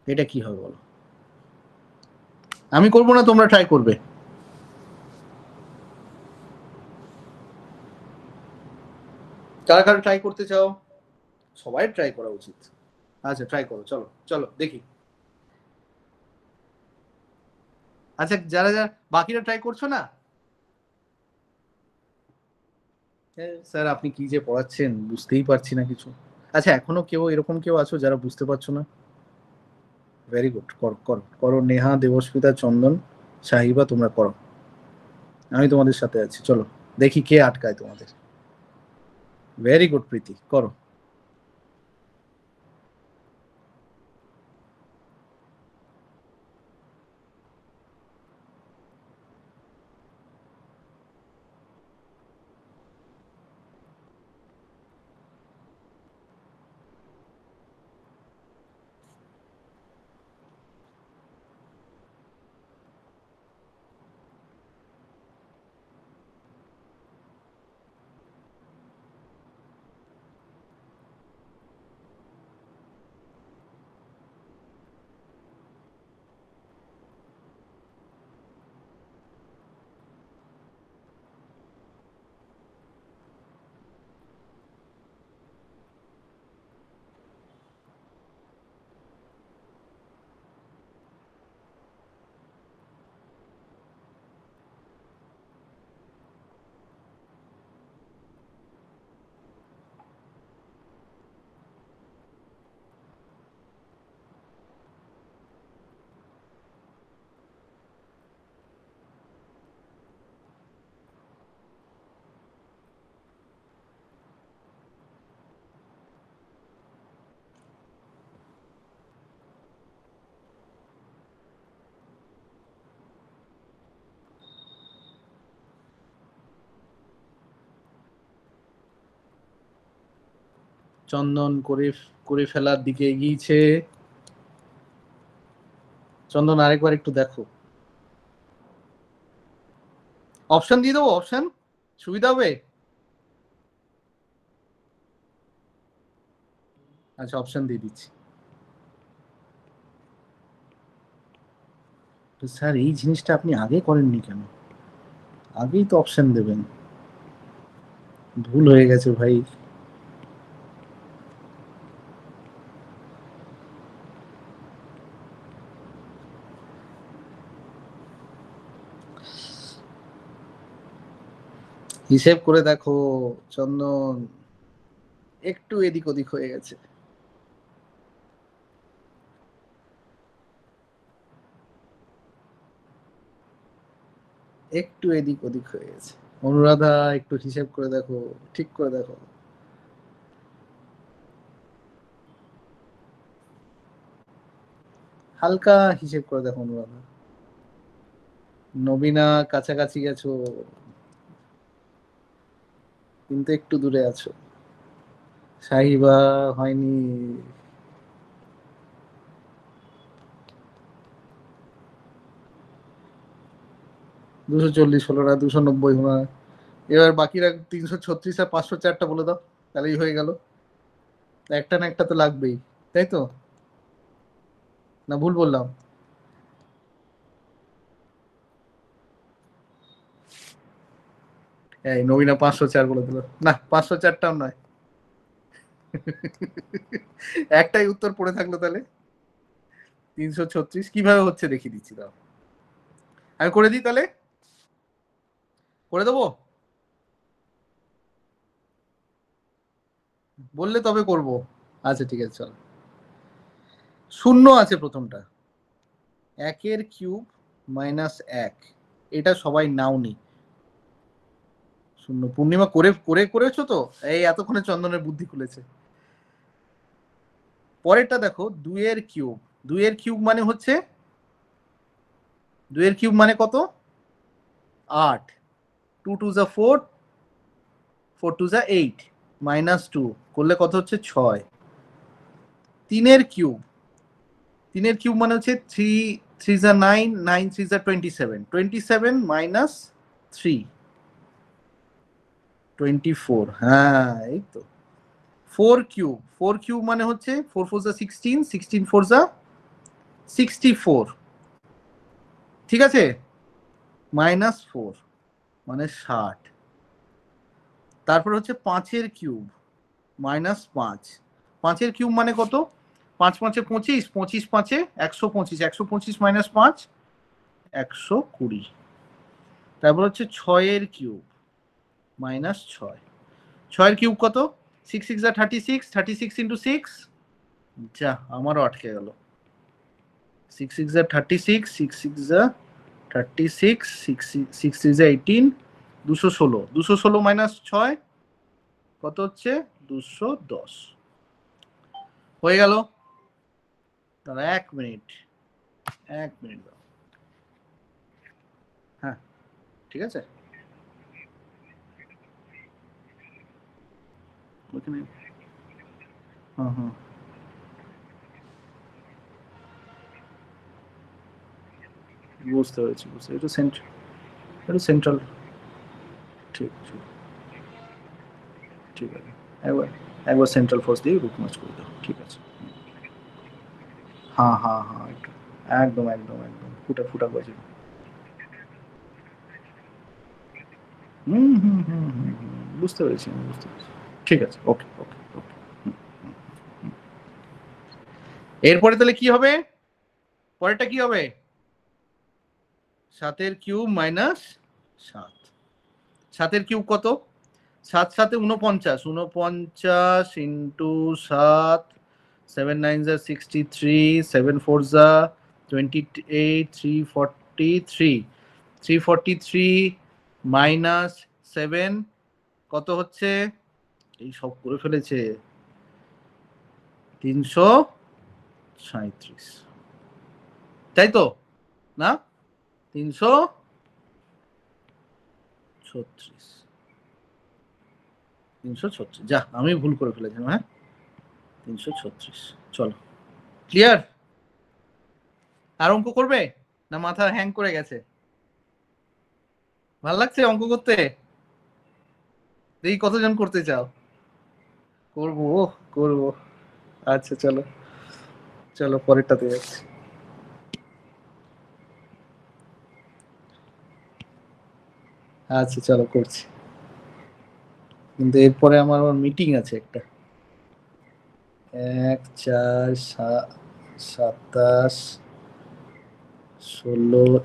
এটা কি হবে বলো? আমি করবো না, তোমরা ট্রাই করবে? কারা কারা ট্রাই করতে চাও? সবাই ট্রাই করা উচিত। আচ্ছা ট্রাই করো, চলো চলো দেখি। আচ্ছা, যারা যারা বাকিরা ট্রাই করছো না, স্যার আপনি কি যে পড়াচ্ছেন বুঝতেই পারছি না কিছু। আচ্ছা, এখনো কেউ এরকম কেউ আছো যারা বুঝতে পারছো না? ভেরি গুড, করো করো করো, নেহা, দেবস্মিতা, চন্দন, সাহিবা, তোমরা করো, আমি তোমাদের সাথে আছি, চলো দেখি কে আটকায় তোমাদের। ভেরি গুড প্রীতি, করো। চন্দন করে করে ফেলার দিকে এগিয়েছে। চন্দন আরেকবার একটু দেখো, অপশন দিয়ে দেবো, অপশন সুবিধা হবে? আচ্ছা অপশন দিয়ে দিচ্ছি। তো স্যার এই জিনিসটা আপনি আগে করেননি কেন? আগেই তো অপশন দেবেন। ভুল হয়ে গেছে ভাই। হিসেব করে দেখো চন্দন, একটু এদিক ওদিক হয়ে গেছে। একটু এদিক ওদিক হয়ে গেছে। অনুরাধা একটু হিসেব করে দেখো, ঠিক করে দেখো। হালকা হিসেব করে দেখো অনুরাধা। নবীনা কাছাকাছি গেছো, কিন্তু একটু দূরে আছো। সাহিবা হয়নি। 240 হলো না, 290 হলো না। এবার বাকিরা 336 আর 504টা বলে দাও, তাহলেই হয়ে গেল। একটা না একটা তো লাগবেই, তাই তো? না ভুল বললাম? এই নবীনা 504 বলে দিল। না, 504টাও নয়। একটাই উত্তর পড়ে থাকলো তাহলে। 336 কিভাবে হচ্ছে দেখিয়ে দিচ্ছি, দাও আমি করে দিই তাহলে, করে দেবো। বললে তবে করব। আচ্ছা ঠিক আছে, চলো। শূন্য আছে প্রথমটা, 1/3 মাইনাস 1, এটা সবাই নাওনি। শূন্য পূর্ণিমা করে করে করেছো তো, এই এতক্ষণে চন্দনের বুদ্ধি খুলেছে। পরেরটা দেখো, 2/3। 2/3 মানে হচ্ছে, 2/3 মানে কত? 8। 2 2 4, 4 2 8, -2 করলে কত হচ্ছে? 6। 3/3, 3/3 মানে হচ্ছে 3 3 9, 9 3 27, 27 -3, 24। হ্যাঁ এই তো। 4 কিউব, 4 কিউব মানে হচ্ছে 4 4 16, 16 4 64, ঠিক আছে, -4 মানে 60। তারপর হচ্ছে 5/কিউব, -5, 5/কিউব মানে কত? 5 5 25, 25 5 125, 125 -5 120। তারপর হচ্ছে 6/কিউব, -6, 6/কিউব কত? 6 6 36, 36 × 6, যা আমারও আটকে গেল। 6 6 36, 6 6 36, 6 6 18, 216, 216 -6 কত হচ্ছে? 210। হয়ে গেল। দাদা 1 মিনিট, 1 মিনিট দাও। হ্যাঁ ঠিক আছে। ওখানে হ্যাঁ হ্যাঁ বুঝতে পেরেছি, বুঝতে এটা সেন্ট্রাল, এটা সেন্ট্রাল। ঠিক ঠিক, ঠিক আছে। একবার, একবার সেন্ট্রাল ফোর্স দিয়ে রুট মার্চ করে দাও, ঠিক আছে। হ্যাঁ হ্যাঁ হ্যাঁ একটু, একদম একদম একদম ফুটা ফুটা করে। হুম হুম হুম হুম হুম, বুঝতে পেরেছি, আমি বুঝতে পেরেছি। ঠিক আছে, ওকে ওকে ওকে। এরপরে তাহলে কি হবে? পরেরটা কি হবে? 7/কিউব -7। 7/কিউব কত? 7 7 49, 49 ইন্টু 7, 7 9 63, 7 4 28, 343, 343 -7 কত হচ্ছে? এই সব করে ফেলেছে। 337, তাই তো? না, 336, 336, যা আমি ভুল করে ফেলেছিলাম। হ্যাঁ 336, চলো ক্লিয়ার। আর অঙ্ক করবে না মাথা হ্যাং করে গেছে? ভাল লাগছে অঙ্ক করতে? দেখি কতজন করতে চাও। করবো, করবো। আচ্ছা চলো, চলো পরেরটাতে যাচ্ছি। আচ্ছা চলো করছি, কিন্তু এরপরে আমার আবার মিটিং আছে একটা। 1 4 27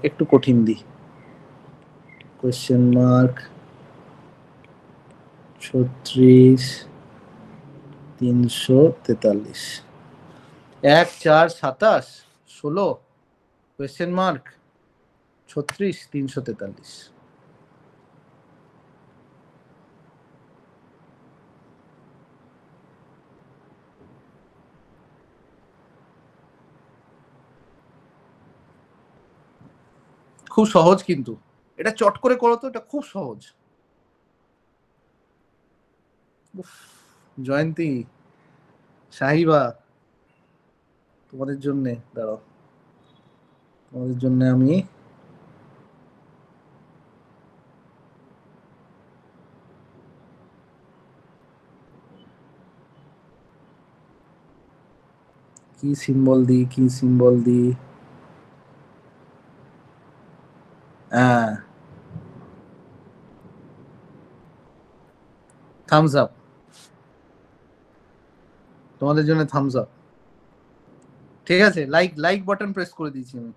একটু কঠিন দি, কোয়েশ্চেন মার্ক 36, 343, 1 4 27 16 কোয়েশ্চেন মার্ক 36, 343। খুব সহজ, কিন্তু এটা চট করে করো তো, এটা খুব সহজ। জয়ন্তী, সাহিবা, তোমাদের জন্য দাঁড়াও, তোমাদের জন্য আমি কি সিম্বল দিই, কি সিম্বল দিই? হ্যাঁ, থামস আপ, তোমাদের জন্য থামস আপ। ঠিক আছে, লাইক লাইক বাটন প্রেস করে দিয়েছি আমি।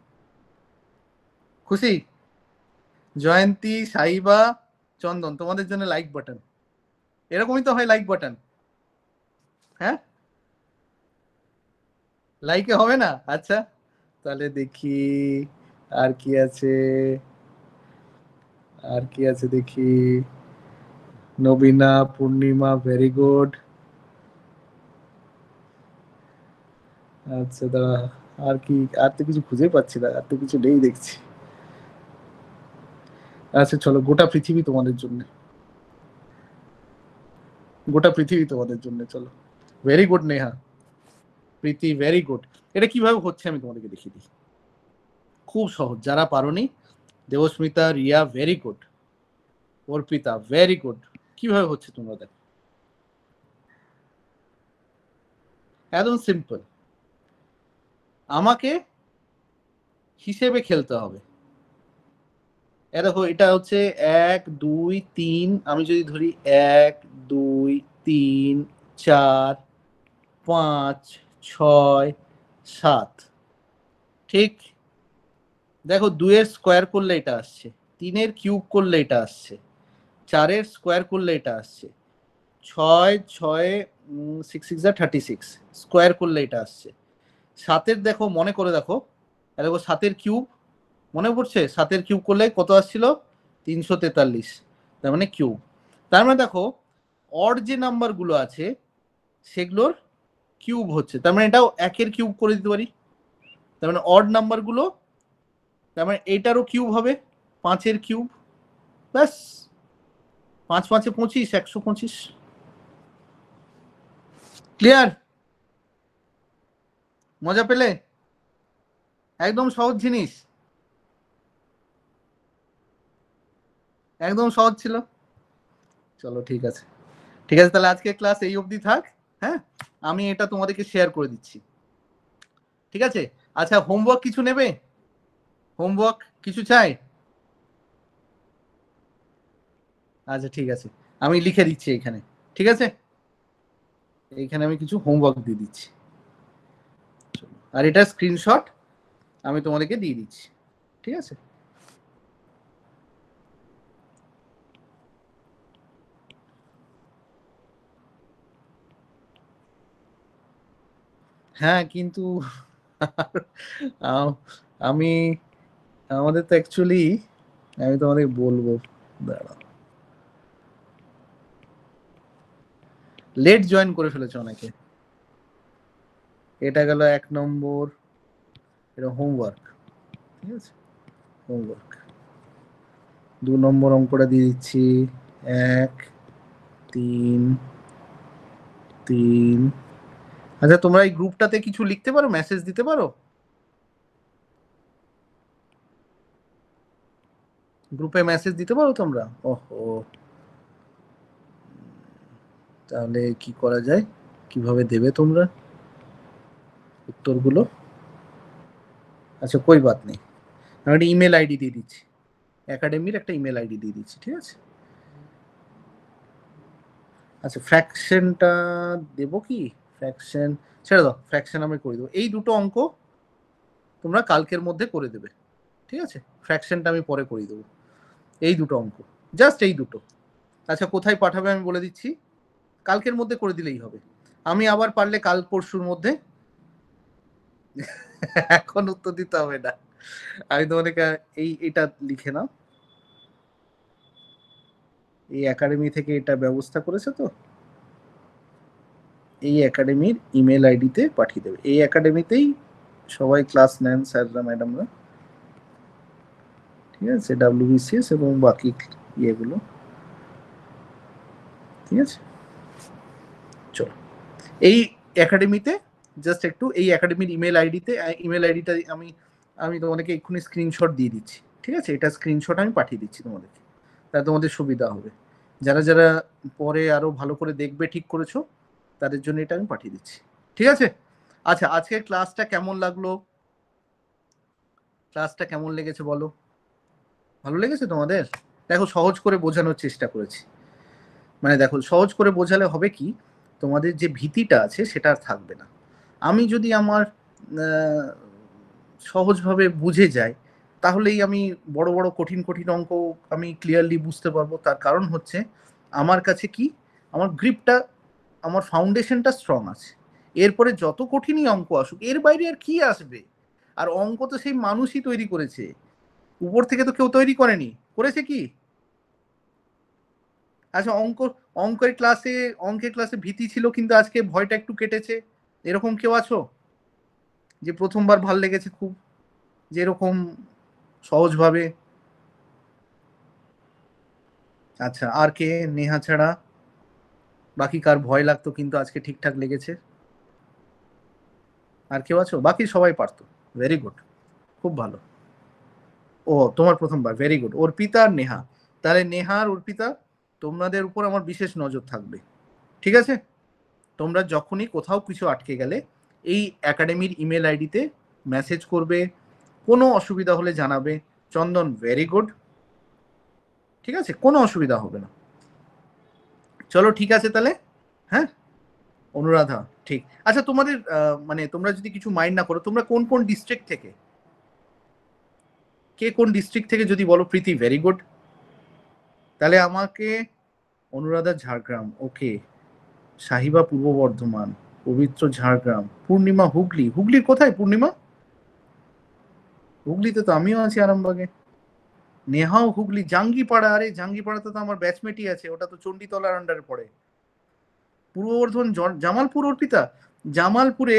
খুশি? জয়ন্তী, সাইবা, চন্দন, তোমাদের জন্য লাইক বাটন। এরকমই তো হয় লাইক বাটন। হ্যাঁ, লাইকে হবে না? আচ্ছা, তাহলে দেখি আর কি আছে, আর কি আছে দেখি। নবীনা, পূর্ণিমা, ভেরি গুড। আচ্ছা দাঁড়া, আর কি, আর তো কিছু খুঁজে পাচ্ছি না, আর তো কিছু নেই দেখছি। আচ্ছা চলো, গোটা পৃথিবী তোমাদের জন্য, গোটা পৃথিবী তোমাদের জন্য, চলো। ভেরি গুড নেহা, প্রীতি, ভেরি গুড। এটা কিভাবে হচ্ছে আমি তোমাদেরকে দেখিয়ে দিই, খুব সহজ। যারা পারোনি, Debasmita, Riya, very good, Arpita, very good. কিভাবে হচ্ছে তোমরা দেখো, একদম সিম্পল। আমাকে হিসেবে খেলতে হবে। এ দেখো, এটা হচ্ছে 1 2 3, আমি যদি ধরি 1 2 3 4 5 6 7, ঠিক? দেখো, 2-এর স্কোয়ার করলে এটা আসছে, 3-এর কিউব করলে এটা আসছে, 4-এর স্কোয়ার করলে এটা আসছে, 6 6 36 স্কোয়ার করলে এটা আসছে, 7-এর দেখো, মনে করে দেখো, দেখো 7-এর কিউব, মনে পড়ছে? 7-এর কিউব করলে কত আসছিল? 343, তার মানে কিউব। তার মানে দেখো, অড যে নাম্বার গুলো আছে সেগুলোর কিউব হচ্ছে, তার মানে এটাও 1-এর কিউব করে দিতে পারি। তার মানে অড নাম্বার গুলো, তার মানে এটারও কিউব হবে, 5-এর কিউব, ব্যাস। 5 5 25, 125। ক্লিয়ার? মজা পেলে? একদম সহজ জিনিস, একদম সহজ ছিল। চলো ঠিক আছে, ঠিক আছে, তাহলে আজকে ক্লাস এই অবধি থাক। হ্যাঁ, আমি এটা তোমাদেরকে শেয়ার করে দিচ্ছি, ঠিক আছে? আচ্ছা, হোমওয়ার্ক কিছু নেবে? হোমওয়ার্ক কিছু চাই? আচ্ছা ঠিক আছে, আমি লিখে দিচ্ছি এখানে, ঠিক আছে? এইখানে আমি কিছু হোমওয়ার্ক দিয়ে দিচ্ছি, আর এটা স্ক্রিনশট আমি তোমাদেরকে দিয়ে দিচ্ছি, ঠিক আছে? হ্যাঁ, কিন্তু আমি, আমাদের তো অ্যাকচুয়ালি, আমি তোমাদের বলবো, দাঁড়াও, লেট জয়েন করে ফেলেছে অনেকে। এটা গেল 1 নম্বর, এটা হোমওয়ার্ক, ঠিক আছে? হোমওয়ার্ক 2 নম্বর অঙ্কটা দিয়ে দিচ্ছি, 1 3 3। আচ্ছা, তোমরা এই গ্রুপটাতে কিছু লিখতে পারো, মেসেজ দিতে পারো? গ্রুপে মেসেজ দিতে পারো তোমরা? ওহো, তাহলে কি করা যায়, কিভাবে দেবে তোমরা উত্তরগুলো? আচ্ছা, কই বাত নেই, আমি একটা ইমেল আইডি দিয়ে দিচ্ছি, একাডেমির একটা ইমেল আইডি দিয়ে দিচ্ছি, ঠিক আছে? আচ্ছা, ফ্র্যাকশনটা দেবো কি? ফ্র্যাকশন ছেড়ে দাও, ফ্র্যাকশন আমি করে দেবো। এই দুটো অঙ্ক তোমরা কালকের মধ্যে করে দেবে, ঠিক আছে? ফ্র্যাকশনটা আমি পরে করে দেবো। এই দুটো অঙ্ক, জাস্ট এই দুটো। আচ্ছা, কোথায় পাঠাবে আমি বলে দিচ্ছি, কালকের মধ্যে করে দিলেই হবে। আমি আবার পারলে কাল পরশুর মধ্যে, এখন উত্তর দিতে হবে না, আমি তোমাদেরকে এটা লিখে নাও, এই একাডেমি থেকে এটা ব্যবস্থা করেছে তো, এই একাডেমির ইমেল আইডিতে পাঠিয়ে দেবে। এই একাডেমিতেই সবাই ক্লাস নেন, স্যাররা ম্যাডামরা, ঠিক আছে, WBCS এবং বাকি ইয়েগুলো। ঠিক আছে, চলো এই একাডেমিতে জাস্ট একটু এই একাডেমির ইমেল আইডিটা আমি আমি তোমাদেরকে এক্ষুনি স্ক্রিনশট দিয়ে দিচ্ছি। ঠিক আছে, এটা স্ক্রিনশট আমি পাঠিয়ে দিচ্ছি তোমাদেরকে, তাহলে তোমাদের সুবিধা হবে। যারা যারা পরে আরো ভালো করে দেখবে ঠিক করেছো, তাদের জন্য এটা আমি পাঠিয়ে দিচ্ছি। ঠিক আছে, আচ্ছা আজকের ক্লাসটা কেমন লাগলো? ক্লাসটা কেমন লেগেছে বলো? ভালো লেগেছে তোমাদের? দেখো সহজ করে বোঝানোর চেষ্টা করেছি। মানে দেখো সহজ করে বোঝালে হবে কি, তোমাদের যে ভীতিটা আছে সেটা আর থাকবে না। আমি যদি আমার সহজভাবে বুঝে যাই, তাহলেই আমি বড় বড় কঠিন কঠিন অঙ্ক আমি ক্লিয়ারলি বুঝতে পারবো। তার কারণ হচ্ছে আমার কাছে কি, আমার গ্রিপটা, আমার ফাউন্ডেশনটা স্ট্রং আছে। এরপরে যত কঠিনই অঙ্ক আসুক, এর বাইরে আর কি আসবে? আর অঙ্ক তো সেই মানুষই তৈরি করেছে, উপর থেকে তো কেউ তৈরি করেনি, করেছে কি? আচ্ছা অঙ্কের ক্লাসে ভীতি ছিল কিন্তু আজকে ভয়টা একটু কেটেছে, এরকম কেউ আছো? যে প্রথমবার ভাল লেগেছে খুব, যে এরকম সহজভাবে? আচ্ছা, আর কে? নেহা ছাড়া বাকি কার ভয় লাগতো কিন্তু আজকে ঠিকঠাক লেগেছে? আর কেউ আছো? বাকি সবাই পারতো। ভেরি গুড, খুব ভালো। ও তোমার প্রথমবার, ভেরি গুড। অর্পিতা আর নেহা, তাহলে নেহা আর অর্পিতা, তোমাদের উপর আমার বিশেষ নজর থাকবে। ঠিক আছে, তোমরা যখনই কোথাও কিছু আটকে গেলে এই একাডেমির ইমেল আইডিতে মেসেজ করবে, কোনো অসুবিধা হলে জানাবে। চন্দন ভেরি গুড, ঠিক আছে, কোনো অসুবিধা হবে না। চলো ঠিক আছে তাহলে। হ্যাঁ, অনুরাধা, ঠিক। আচ্ছা তোমাদের মানে তোমরা যদি কিছু মাইন্ড না করো, তোমরা কোন কোন ডিস্ট্রিক্ট থেকে, কে কোন ডিস্ট্রিক্ট থেকে যদি বলো? প্রীতি ভেরি গুড, তাহলে আমাকে অনুরাধা ঝাড়গ্রাম, ওকে। সাহিবা পূর্ব বর্ধমান, পবিত্র ঝাড়গ্রাম, পূর্ণিমা হুগলি। হুগলির কোথায় পূর্ণিমা? হুগলিতে তো আমিও আছি, আরামবাগে। নেহাও হুগলি, জাঙ্গিপাড়া, আরে জাঙ্গিপাড়াতে তো আমার ব্যাচমেটই আছে, ওটা তো চণ্ডীতলার আন্ডারে পড়ে। পূর্ব বর্ধমান জামালপুর অর্পিতা, জামালপুরে,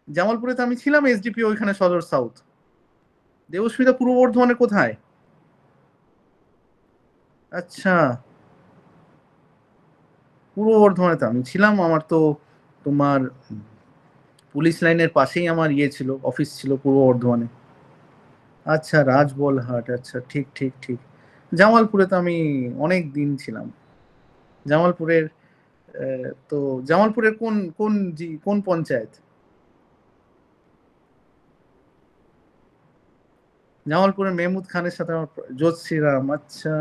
জামালপুরে তো আমি ছিলাম এসডিপি ওইখানে, সদর সাউথ। দেবস্মিতা পূর্ব বর্ধমানে কোথায়? আচ্ছা, পূর্ব বর্ধমানে তো আমি ছিলাম, আমার তো তোমার পুলিশ লাইনের পাশেই আমার ইয়ে ছিল, অফিস ছিল পূর্ব বর্ধমানে। আচ্ছা, রাজবলহাট, আচ্ছা ঠিক ঠিক ঠিক। জামালপুরে তো আমি অনেক দিন ছিলাম। জামালপুরের তো জামালপুরের কোন কোন কোন পঞ্চায়েত? জামালপুরের মেহমুদ খানের সাথে আমার যোধ শ্রীরাম, আচ্ছা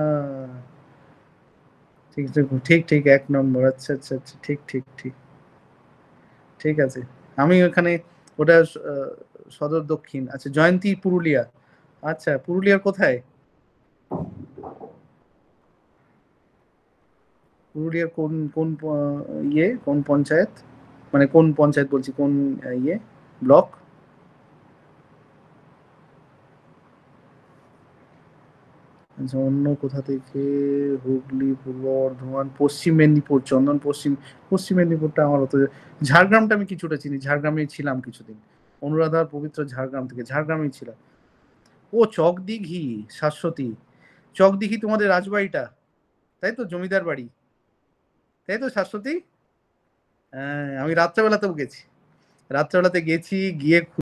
ঠিক ঠিক ঠিক ঠিক, 1 নম্বর, আচ্ছা আচ্ছা আচ্ছা, ঠিক ঠিক ঠিক, ঠিক আছে। আমি ওখানে, ওটা আহ, সদর দক্ষিণ। আচ্ছা, জয়ন্তী পুরুলিয়া, আচ্ছা পুরুলিয়ার কোথায়? পুরুলিয়ার কোন কোন ইয়ে, কোন পঞ্চায়েত? মানে কোন পঞ্চায়েত বলছি, কোন ইয়ে, ব্লক? আচ্ছা, অন্য কোথা থেকে? হুগলি, পূর্ব বর্ধমান, পশ্চিম মেদিনীপুর, চন্দন পশ্চিম। পশ্চিম মেদিনীপুরটা আমার অত, ঝাড়গ্রামটা আমি কিছুটা চিনি, ঝাড়গ্রামে ছিলাম কিছুদিন। অনুরাধার পবিত্র ঝাড়গ্রাম থেকে, ঝাড়গ্রামেই ছিলাম। ও চকদিঘি, শাশ্বতী। চকদিঘি তোমাদের রাজবাড়িটা, তাই তো, জমিদার বাড়ি, তাই তো শাশ্বতী? হ্যাঁ, আমি রাত্রেবেলাতেও গেছি, রাত্রেবেলাতে গেছি, গিয়ে